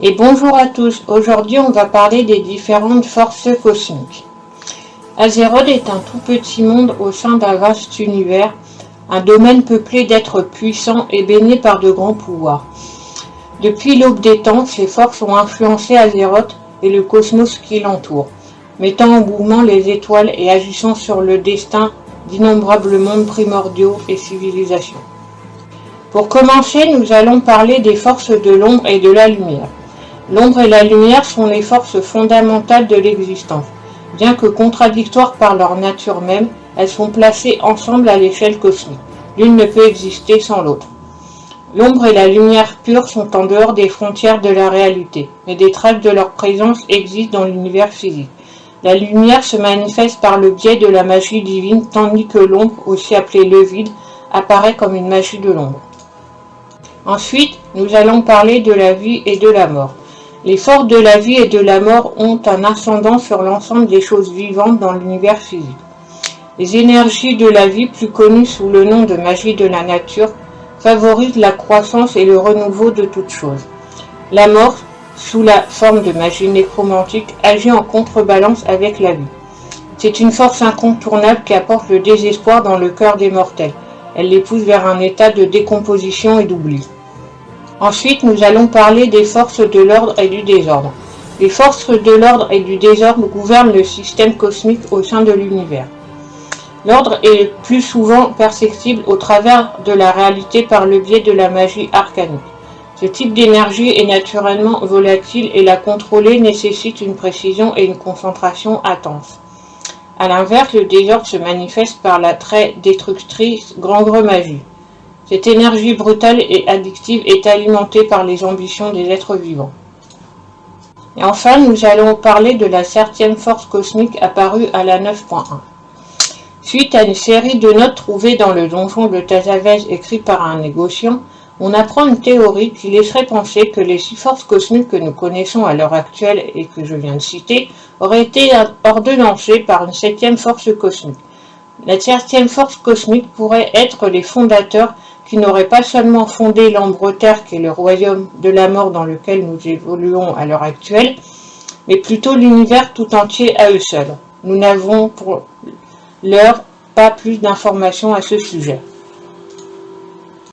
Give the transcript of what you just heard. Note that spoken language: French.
Et bonjour à tous, aujourd'hui on va parler des différentes forces cosmiques. Azeroth est un tout petit monde au sein d'un vaste univers, un domaine peuplé d'êtres puissants et baigné par de grands pouvoirs. Depuis l'aube des temps, ces forces ont influencé Azeroth et le cosmos qui l'entoure, mettant en mouvement les étoiles et agissant sur le destin d'innombrables mondes primordiaux et civilisations. Pour commencer, nous allons parler des forces de l'ombre et de la lumière. L'ombre et la lumière sont les forces fondamentales de l'existence. Bien que contradictoires par leur nature même, elles sont placées ensemble à l'échelle cosmique. L'une ne peut exister sans l'autre. L'ombre et la lumière pure sont en dehors des frontières de la réalité, mais des traces de leur présence existent dans l'univers physique. La lumière se manifeste par le biais de la magie divine, tandis que l'ombre, aussi appelée le vide, apparaît comme une magie de l'ombre. Ensuite, nous allons parler de la vie et de la mort. Les forces de la vie et de la mort ont un ascendant sur l'ensemble des choses vivantes dans l'univers physique. Les énergies de la vie, plus connues sous le nom de magie de la nature, favorisent la croissance et le renouveau de toutes choses. La mort, sous la forme de magie nécromantique, agit en contrebalance avec la vie. C'est une force incontournable qui apporte le désespoir dans le cœur des mortels. Elle les pousse vers un état de décomposition et d'oubli. Ensuite, nous allons parler des forces de l'ordre et du désordre. Les forces de l'ordre et du désordre gouvernent le système cosmique au sein de l'univers. L'ordre est plus souvent perceptible au travers de la réalité par le biais de la magie arcanique. Ce type d'énergie est naturellement volatile et la contrôler nécessite une précision et une concentration intense. A l'inverse, le désordre se manifeste par la très destructrice grande magie. Cette énergie brutale et addictive est alimentée par les ambitions des êtres vivants. Et enfin, nous allons parler de la 7e force cosmique apparue à la 9.1. Suite à une série de notes trouvées dans le donjon de Tazavez écrites par un négociant, on apprend une théorie qui laisserait penser que les 6 forces cosmiques que nous connaissons à l'heure actuelle et que je viens de citer auraient été ordonnancées par une 7e force cosmique. La 7e force cosmique pourrait être les fondateurs qui n'auraient pas seulement fondé l'Ambre-Terre, qui est le royaume de la mort dans lequel nous évoluons à l'heure actuelle, mais plutôt l'univers tout entier à eux seuls. Nous n'avons pour l'heure pas plus d'informations à ce sujet.